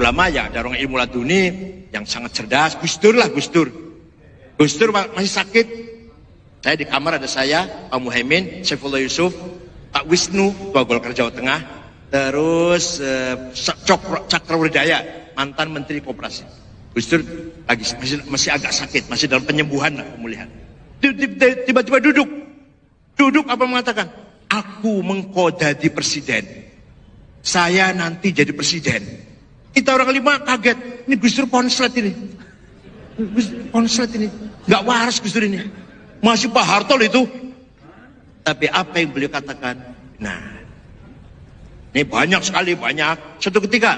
ulama ya ada orang ilmu laduni yang sangat cerdas. Gus Dur lah, Gus Dur. Gus Dur masih sakit. Saya di kamar ada saya, Pak Muhaimin, Saifullah Yusuf, Pak Wisnu, Ketua Golkar Jawa Tengah, terus Cakrawardaya, mantan Menteri Koperasi. Gus Dur lagi masih agak sakit, masih dalam penyembuhan lah, pemulihan. Tiba-tiba duduk apa mengatakan? Aku mengkodadi presiden. Saya nanti jadi presiden. Kita orang lima kaget. Ini Gus Dur konslet ini. Konslet ini. Nggak waras Gus Dur ini. Masih Pak Harto itu. Tapi apa yang beliau katakan? Nah, ini banyak sekali, banyak. Suatu ketika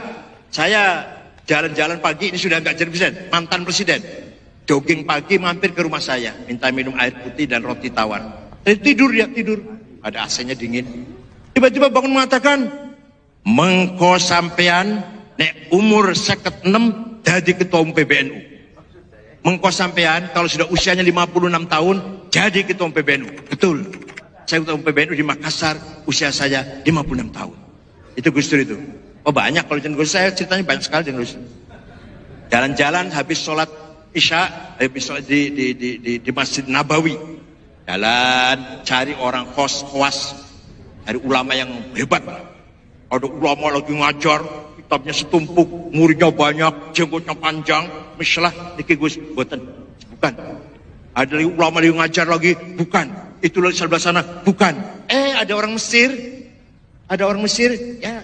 saya jalan-jalan pagi, ini sudah nggak jadi presiden, mantan presiden. Jogging pagi mampir ke rumah saya, minta minum air putih dan roti tawar. Tidur. Ada AC-nya dingin. Tiba-tiba bangun mengatakan, mengko sampean nek umur 56 jadi ketua umum PBNU. Mengko sampean kalau sudah usianya 56 tahun jadi ketua umum PBNU. Betul. Saya ketua umum PBNU di Makassar, usia saya 56 tahun. Itu Gus Dur itu. Oh banyak kalau Gus Dur, saya ceritanya banyak sekali dengan Gus Dur. Jalan-jalan habis sholat Isya, habis sholat di Masjid Nabawi. Jalan cari orang kos-kos, cari ulama yang hebat. Ada ulama lagi ngajar, kitabnya setumpuk, muridnya banyak, jenggotnya panjang, misalnya niki Gus, bukan. Ada lagi ulama yang ngajar lagi, bukan. Itu lagi sebelah sana, bukan. Ada orang Mesir, ya,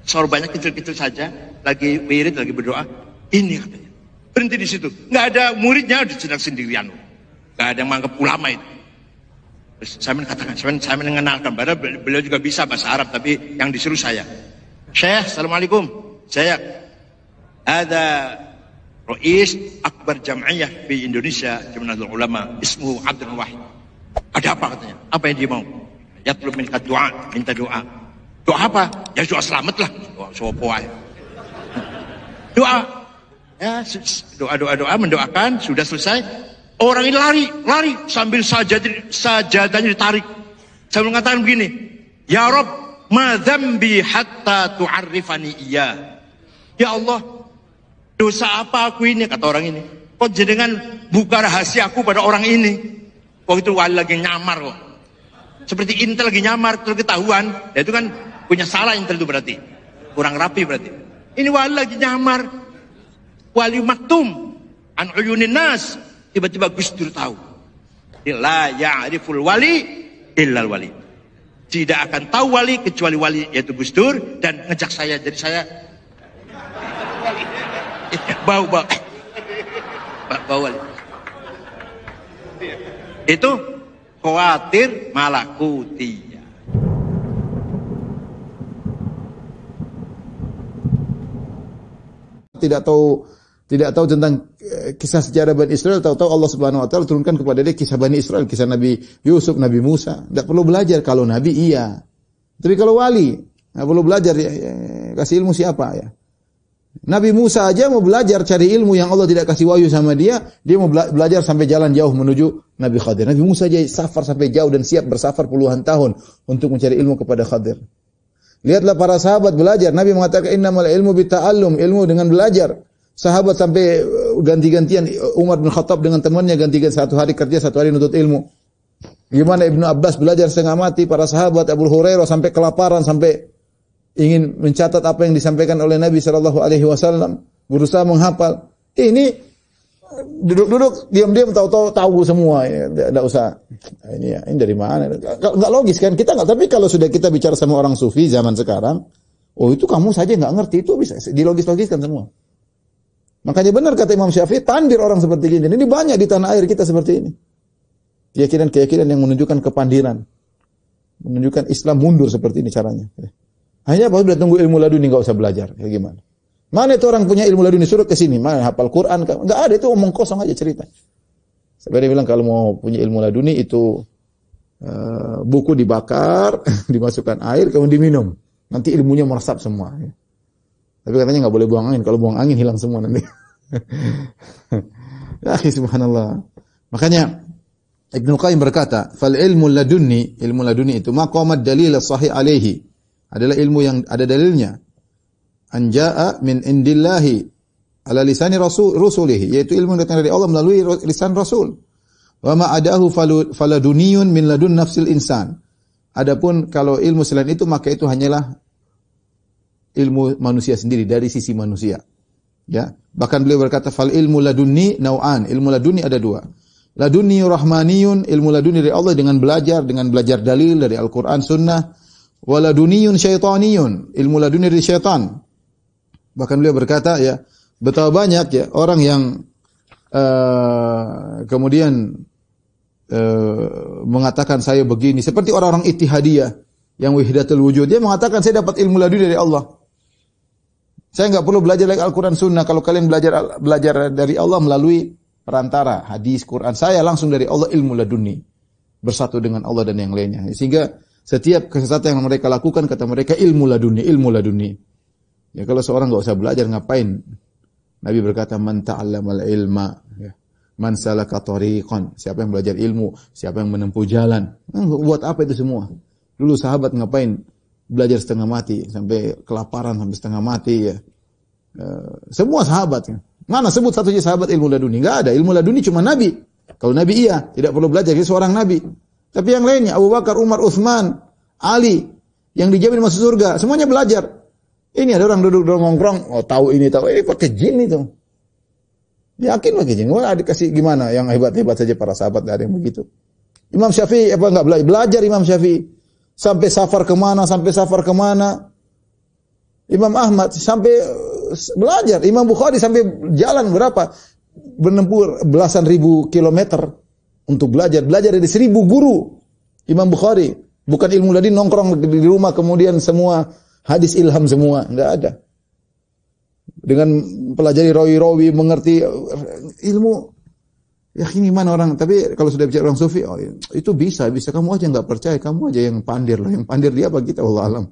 sorbannya kecil-kecil saja, lagi wirid, lagi berdoa. Ini katanya, berhenti di situ. Nggak ada muridnya, udah sedang sendirian. Nggak ada yang menganggap ulama itu. Terus saya katakan, saya mengenalkan, padahal beliau juga bisa bahasa Arab, tapi yang disuruh saya. Syekh, Assalamualaikum. Saya ada Rais Akbar Jam'iyah di Indonesia, Jamiatul Ulama, ismuhu Abdul Wahid. Ada apa katanya? Apa yang dia mau? Yatlub minka doa, minta doa. Doa apa? Ya doa selamat lah. Doa. Ya, doa, mendoakan, sudah selesai. Orang ini lari sambil sajadahnya ditarik. Sambil mengatakan begini, Ya Rabb, ma dzambi hatta tu'arrifani iya. Ya Allah, dosa apa aku ini, kata orang ini. Kok jenengan buka rahasia aku pada orang ini. Kok itu wali lagi nyamar kok. Seperti intel lagi nyamar, terus ketahuan. Ya itu kan punya salah intel itu berarti. Kurang rapi berarti. Ini wali lagi nyamar. Wali maktum. An uyunin nas. Tiba-tiba Gus Dur tahu. La ya'riful wali illal wali. Tidak akan tahu wali kecuali wali, yaitu Gus Dur, dan ngejak saya, jadi saya bau wali. Itu khawatir malakuti. Tidak tahu tentang kisah sejarah Bani Israel, tahu-tahu Allah Subhanahu wa taala turunkan kepada dia kisah Bani Israel, kisah Nabi Yusuf, Nabi Musa. Tidak perlu belajar, kalau nabi iya. Tapi kalau wali, enggak perlu belajar, kasih ilmu siapa ya? Nabi Musa aja mau belajar cari ilmu yang Allah tidak kasih wahyu sama dia mau belajar sampai jalan jauh menuju Nabi Khadir. Nabi Musa aja safar sampai jauh dan siap bersafar puluhan tahun untuk mencari ilmu kepada Khadir. Lihatlah para sahabat belajar. Nabi mengatakan innamal ilmu bita'allum, ilmu dengan belajar. Sahabat sampai ganti-gantian, Umar bin Khattab dengan temannya ganti-gantian, satu hari kerja, satu hari nuntut ilmu. Gimana Ibnu Abbas belajar setengah mati, para sahabat, Abu Hurairah sampai kelaparan, sampai ingin mencatat apa yang disampaikan oleh Nabi SAW, berusaha menghafal. Ini duduk-duduk, diam-diam tahu semua. Tidak usah. Ini dari mana? Enggak logis kan? Kita enggak. Tapi kalau sudah kita bicara sama orang sufi zaman sekarang, oh itu kamu saja enggak ngerti, itu bisa dilogis-logiskan semua. Makanya benar kata Imam Syafi'i, tandir orang seperti ini. Ini banyak di tanah air kita seperti ini. Keyakinan-keyakinan yang menunjukkan kepandiran. Menunjukkan Islam mundur seperti ini caranya. Hanya apa? Sudah tunggu ilmu laduni, enggak usah belajar. Ya gimana? Mana itu orang punya ilmu laduni, suruh ke sini. Mana hafal Quran? Enggak ada, itu omong kosong aja cerita. Sebenarnya bilang kalau mau punya ilmu laduni itu buku dibakar, dimasukkan air, kemudian diminum. Nanti ilmunya meresap semua. Tapi katanya nggak boleh buang angin. Kalau buang angin hilang semua nanti. Ya, subhanallah. Makanya Ibnu Qayyim berkata, "Fal ilmu laduni itu maqamad dalil sahih alaihi." Adalah ilmu yang ada dalilnya. anja'a min indillahi ala lisani rusulihi, yaitu ilmu yang datang dari Allah melalui lisan Rasul. Wa ma adahu faladuniyun min ladun nafsil insan. Adapun kalau ilmu selain itu maka itu hanyalah ilmu manusia sendiri dari sisi manusia. Ya, bahkan beliau berkata fal ilmu ladunni nau'an, ilmu laduni ada dua. Laduni rahmaniyun, ilmu laduni dari Allah dengan belajar dalil dari Al-Qur'an Sunnah. Wa laduniyun syaitaniyun, ilmu laduni dari syaitan. Bahkan beliau berkata ya, betapa banyak ya orang yang kemudian mengatakan saya begini, seperti orang-orang Ittihadiyah yang wahdatul wujud, dia mengatakan saya dapat ilmu laduni dari Allah. Saya enggak perlu belajar lagi Al-Qur'an Sunnah, kalau kalian belajar dari Allah melalui perantara hadis Quran, saya langsung dari Allah ilmu laduni, bersatu dengan Allah dan yang lainnya. Sehingga setiap kesesatan yang mereka lakukan kata mereka ilmu laduni, ilmu laduni. Ya kalau seorang enggak usah belajar ngapain? Nabi berkata man ta'allamal ilma, ya. Man salaka tariqan, siapa yang belajar ilmu, siapa yang menempuh jalan. Buat apa itu semua? Dulu sahabat ngapain belajar setengah mati, sampai kelaparan sampai setengah mati ya. Semua sahabat ya. Mana sebut satu saja sahabat ilmu laduni? Enggak ada. Ilmu laduni cuma Nabi. Kalau Nabi iya, tidak perlu belajar, dia seorang Nabi. Tapi yang lainnya Abu Bakar, Umar, Utsman, Ali yang dijamin masuk surga, semuanya belajar. Ini ada orang duduk nongkrong, oh tahu ini pakai jin itu. Yakin pakai jin. Wah, dikasih gimana? Yang hebat-hebat saja para sahabat, enggak ada yang begitu. Imam Syafi'i apa enggak belajar Imam Syafi'i? Sampai safar kemana. Imam Ahmad sampai belajar. Imam Bukhari sampai jalan berapa? Menempuh belasan ribu kilometer untuk belajar. Belajar dari 1000 guru. Imam Bukhari. Bukan ilmu laduni nongkrong di rumah kemudian semua hadis ilham semua. Enggak ada. Dengan pelajari rawi-rawi, mengerti ilmu. Ya ini mana orang, tapi kalau sudah bicara orang sufi, oh, itu bisa kamu aja enggak percaya, kamu aja yang pandir lah. Yang pandir dia apa kita, wallah alam.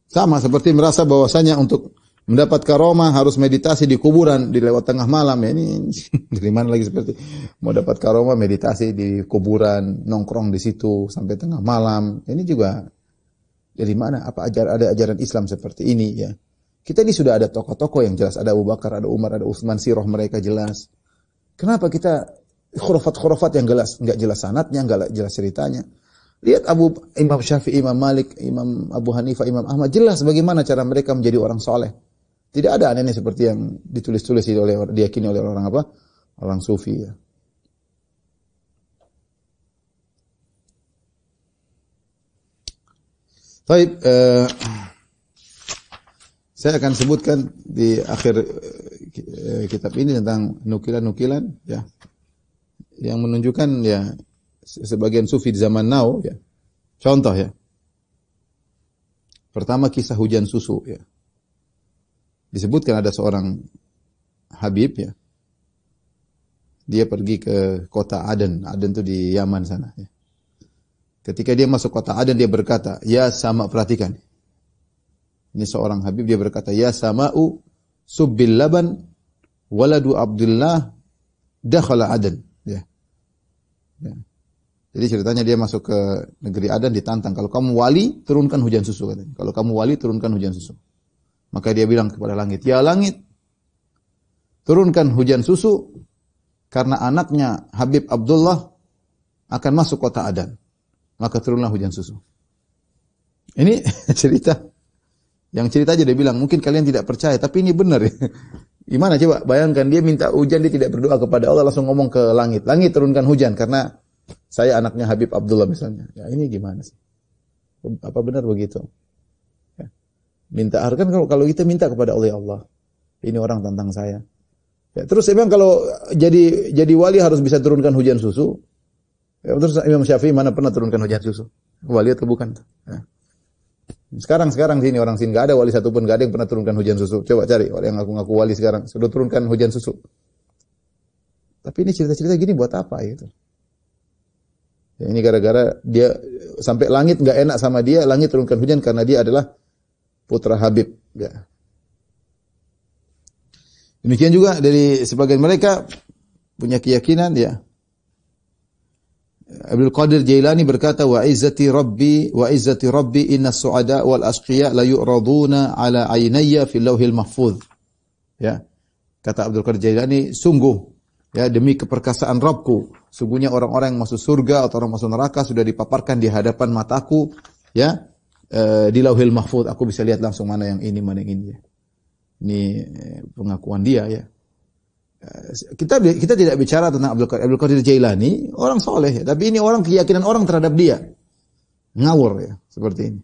Sama seperti merasa bahwasanya untuk mendapat karomah harus meditasi di kuburan di lewat tengah malam ya. Ini dari mana lagi seperti mau dapat karomah meditasi di kuburan, nongkrong di situ sampai tengah malam. Ini juga dari mana? Apa ada ajaran Islam seperti ini ya? Kita ini sudah ada tokoh-tokoh yang jelas, ada Abu Bakar, ada Umar, ada Utsman, sirah mereka jelas. Kenapa kita khurafat-khurafat yang enggak jelas sanadnya, enggak jelas ceritanya? Lihat Imam Syafi'i, Imam Malik, Imam Abu Hanifah, Imam Ahmad, jelas bagaimana cara mereka menjadi orang soleh. Tidak ada aneh seperti yang ditulis-tulis diyakini oleh orang apa? Orang sufi ya. Baik, saya akan sebutkan di akhir kitab ini tentang nukilan-nukilan ya, yang menunjukkan ya sebagian sufi di zaman now ya. Contoh ya. Pertama kisah hujan susu ya. Disebutkan ada seorang Habib ya. Dia pergi ke kota Aden. Aden itu di Yaman sana ya. Ketika dia masuk kota Aden dia berkata, "Ya sama," perhatikan. Ini seorang Habib, dia berkata, "Ya sama'u subbil laban waladu Abdullah dakhala Aden." Ya. Ya. Jadi ceritanya dia masuk ke negeri Aden ditantang, kalau kamu wali turunkan hujan susu katanya. Kalau kamu wali turunkan hujan susu. Maka dia bilang kepada langit, "Ya langit, turunkan hujan susu karena anaknya Habib Abdullah akan masuk kota Aden." Maka turunlah hujan susu. Ini cerita. Yang cerita aja dia bilang, mungkin kalian tidak percaya, tapi ini benar ya. Gimana coba bayangkan, dia minta hujan, dia tidak berdoa kepada Allah, langsung ngomong ke langit. Langit turunkan hujan karena saya anaknya Habib Abdullah misalnya. Ya ini gimana sih? Apa benar begitu? Ya. Minta kan kalau kita minta kepada Allah, ya Allah, ini orang tantang saya. Ya, terus memang kalau jadi wali harus bisa turunkan hujan susu. Ya, terus Imam Syafi'i mana pernah turunkan hujan susu? Wali atau bukan? Ya. Sekarang sini orang sini enggak ada wali satupun, enggak ada yang pernah turunkan hujan susu. Coba cari orang yang ngaku-ngaku wali sekarang sudah turunkan hujan susu. Tapi ini cerita-cerita gini buat apa gitu? Ya, ini gara-gara dia sampai langit enggak enak sama dia, langit turunkan hujan karena dia adalah putra Habib. Ya. Demikian juga dari sebagian mereka punya keyakinan ya. Abdul Qadir Jailani berkata, wa izzati rabbi inna su'ada wal asqiya la yu'raduna ala aynayya fil lauhil mahfuz. Ya. Kata Abdul Qadir Jailani, sungguh ya demi keperkasaan Rabbku, sungguhnya orang-orang yang masuk surga atau orang masuk neraka sudah dipaparkan di hadapan mataku ya di lauhil mahfuz. Aku bisa lihat langsung mana yang ini, mana yang ini. Ini pengakuan dia ya. Kita tidak bicara tentang Abdul Qadir Jailani, orang soleh ya, tapi ini orang keyakinan orang terhadap dia. Ngawur ya, seperti ini.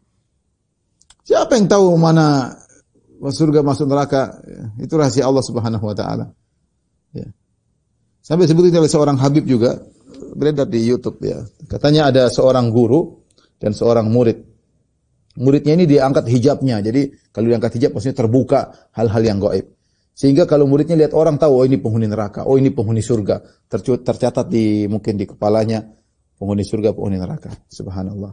Siapa yang tahu mana surga masuk neraka? Ya, itu rahasia Allah Subhanahu wa taala. Ya. Sampai sebutin oleh seorang Habib juga beredar di YouTube ya. Katanya ada seorang guru dan seorang murid. Muridnya ini diangkat hijabnya. Jadi kalau diangkat hijab maksudnya terbuka hal-hal yang gaib. Sehingga kalau muridnya lihat orang tahu, oh ini penghuni neraka, oh ini penghuni surga. Tercatat mungkin di kepalanya penghuni surga, penghuni neraka. Subhanallah.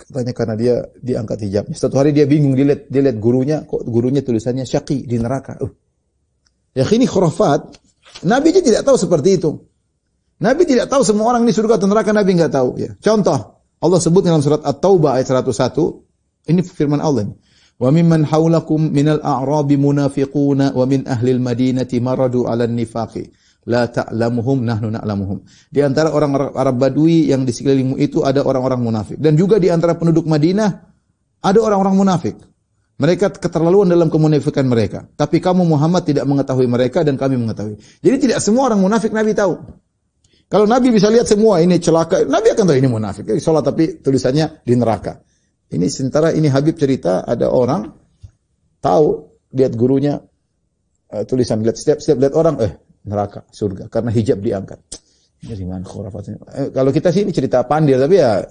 Katanya karena dia diangkat hijabnya. Suatu hari dia bingung, dia lihat gurunya, kok gurunya tulisannya syaqi di neraka. Ya ini khurafat. Nabi aja tidak tahu seperti itu. Nabi tidak tahu semua orang ini surga atau neraka, Nabi enggak tahu ya. Contoh, Allah sebut dalam surat At-Taubah ayat 101. Ini firman Allah. Wa mimman haulakum minal a'rabi munafiquna wa min ahlil madinati maradu 'alan nifaqi la ta'lamuhum nahnu na'lamuhum. Di antara orang Arab Badui yang di sekelilingmu itu ada orang-orang munafik, dan juga di antara penduduk Madinah ada orang-orang munafik. Mereka keterlaluan dalam kemunafikan mereka, tapi kamu Muhammad tidak mengetahui mereka dan kami mengetahui. Jadi tidak semua orang munafik Nabi tahu. Kalau Nabi bisa lihat semua ini celaka, Nabi akan tahu ini munafik. Salat tapi tulisannya di neraka. Ini sementara ini Habib cerita ada orang tahu lihat gurunya tulisan, lihat setiap lihat orang neraka, surga karena hijab diangkat. Ini gimana khurafatnya? Kalau kita sih ini cerita pandir, tapi ya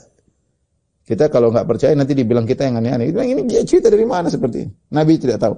kita kalau nggak percaya nanti dibilang kita yang aneh-aneh. Ini dia cerita dari mana seperti ini? Nabi tidak tahu.